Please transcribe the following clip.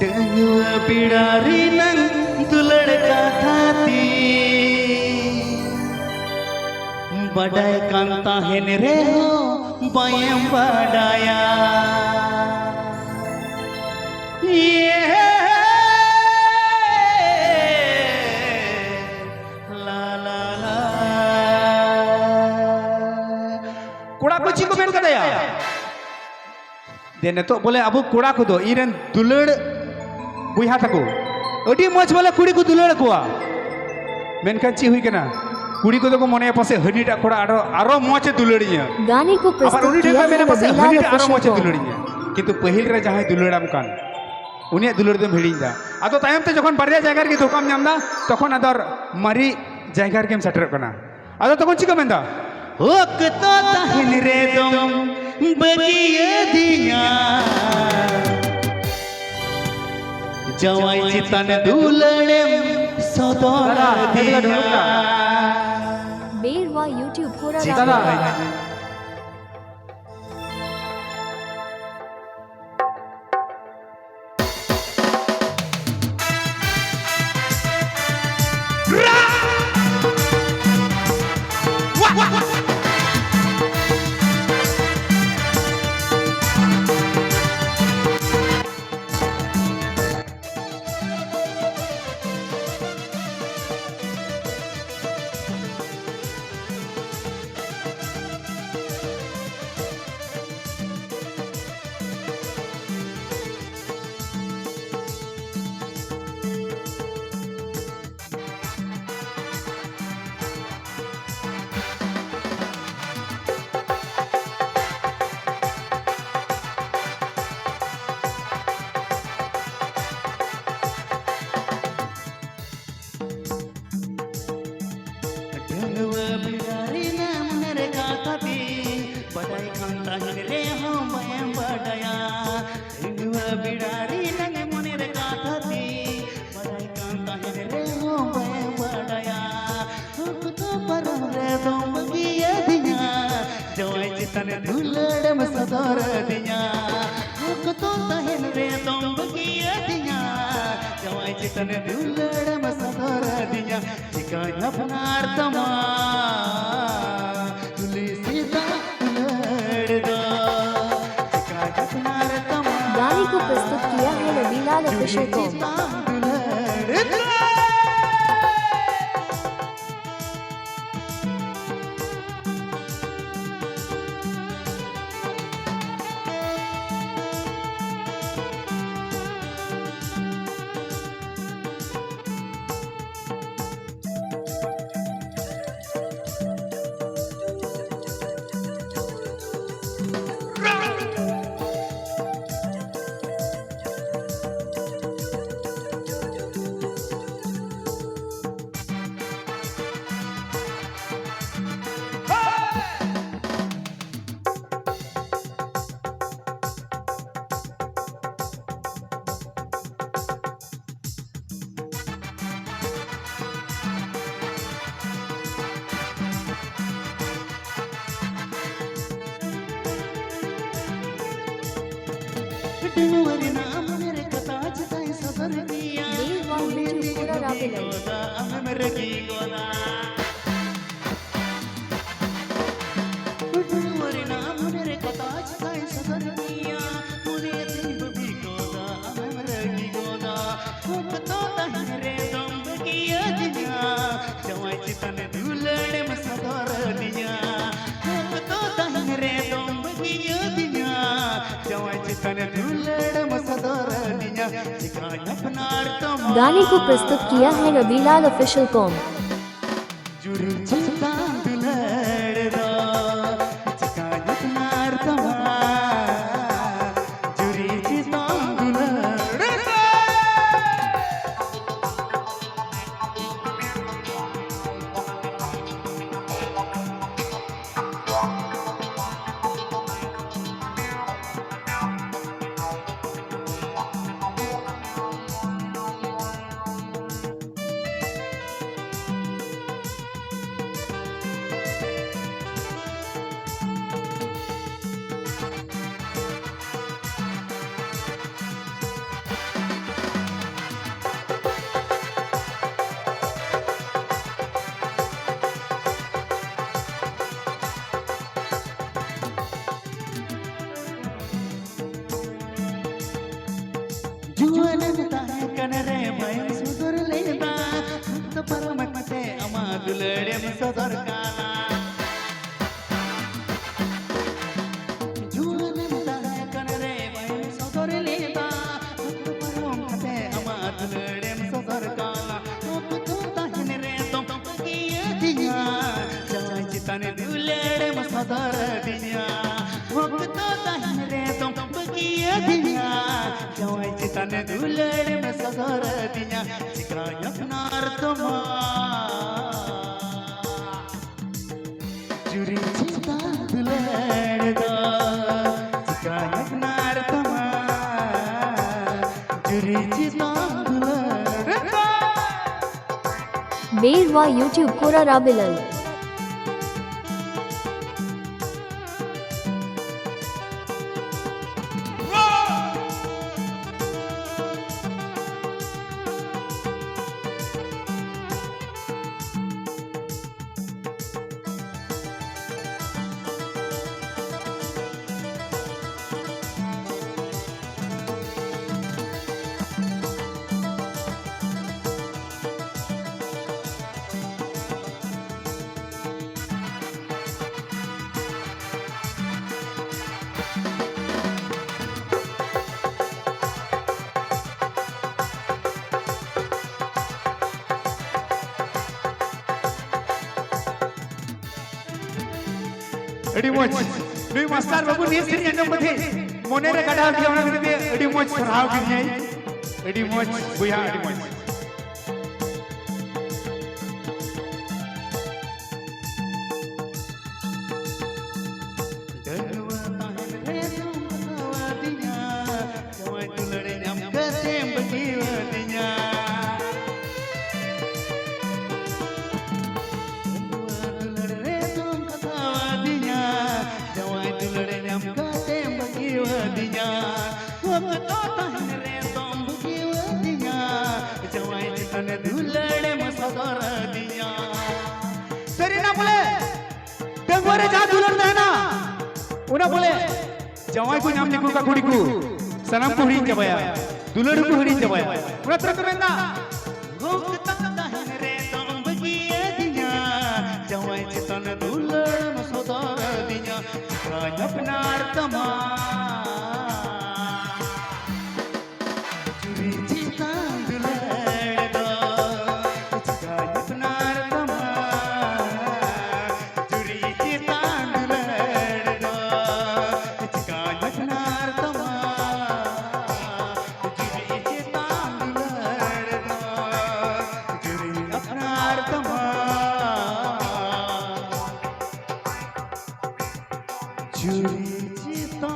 डंगुआ पिडारी नंग दुलड़ का थाती बड़ाई कांता है रे हो बायम बड़ाया ये ला ला ला कुड़ा कुची को मेन कदया देने तो बोले अब कुड़ा को दो इरन दुलड़ बुहा तको अड़ी मज बोले कुड़ी को दुलड़ कोआ मेनखान ची हुई केना कुड़ी को तो मने पासे हनीटा कोड़ा आरो मज दुलड़िया गाने को प्रस्तुत किया है हनीटा आरो मज दुलड़िया किंतु पहिल रे जहां दुलड़ाम कान उनिया दुलड़ दम हिड़ीदा आदो तायम ते जखन बारया जायगा रे धोकाम नामदा तखन आदर मारी जायगा रे केम सेटर कना आदो तखन ची को मेंदा होक तो ताहिन रे दम बगिए दिया जवाई चितन दुलड़े सदोरा दिया बेरवा यूट्यूब पूरा दुलड़म सदर दिया तो तहन रे तुम बगिया दिया जवाई चितन दुलड़म सदर दिया ठिकाना अपनार तमा तुली सीता दुलड़ दो ठिकाना अपनार तमा गाने को प्रस्तुत किया है रवीलाल ऑफिशियल कॉम गाने को प्रस्तुत किया है रवीलाल ऑफिशियल कॉम जुआनन ताहे कनरे भयम सुदुर लेदा तो परमते अमा दुलड़ेम सदर काला जुआनन ताहे कनरे भयम सुदुर लेदा तो परमते अमा दुलड़ेम सदर काला तो ताहन रे तो किए दिया जवाई चितने दुलड़ेम सदर दिया तो ताहन रे तो किए दिया जवाई चितने दुलड़ेम सदर दिया चिका अपनार तमा जुरी चिता दुलड़दा चिका अपनार तमा जुरी चिता दुलड़दा बेरवा यूट्यूब कोरा राबिलल अड़ी मोज नुई मास्टर बाबू नी सिरी अंजम बथे मोने रे गडाव दिया ओना गदे अड़ी मोज सरहाव किरियाई अड़ी मोज बुया अड़ी मोज दरवा ताहन रे तुम बतावदिया जवाई दुलड़े जम कतेम बकीवदिया दुलड़े तुम बतावदिया जवाई दुलड़े जम कतेम बकीवदिया तो ताहन रे तुम बकीवदिया जवाई चितने दुलड़े मसदर दिया तेरी ना बोले बेंगोरे जा दुलड़ देना उना बोले जवाई को नाम निकू का कुड़ी को सनम को हिड़ी जबाया दुलड़ को हिड़ी जबाया उना तरक बेंदा ताहन रे तुम बकीवदिया जवाई चितने दुलड़े मसदर दिया चिका अपनार तमा जुरी चिता दुलड़दा चिका अपनार तमा जुरी चिता दुलड़दा चिका अपनार तमा जुरी चिता दुलड़दा जुरी अपनार तमा जुरी चिता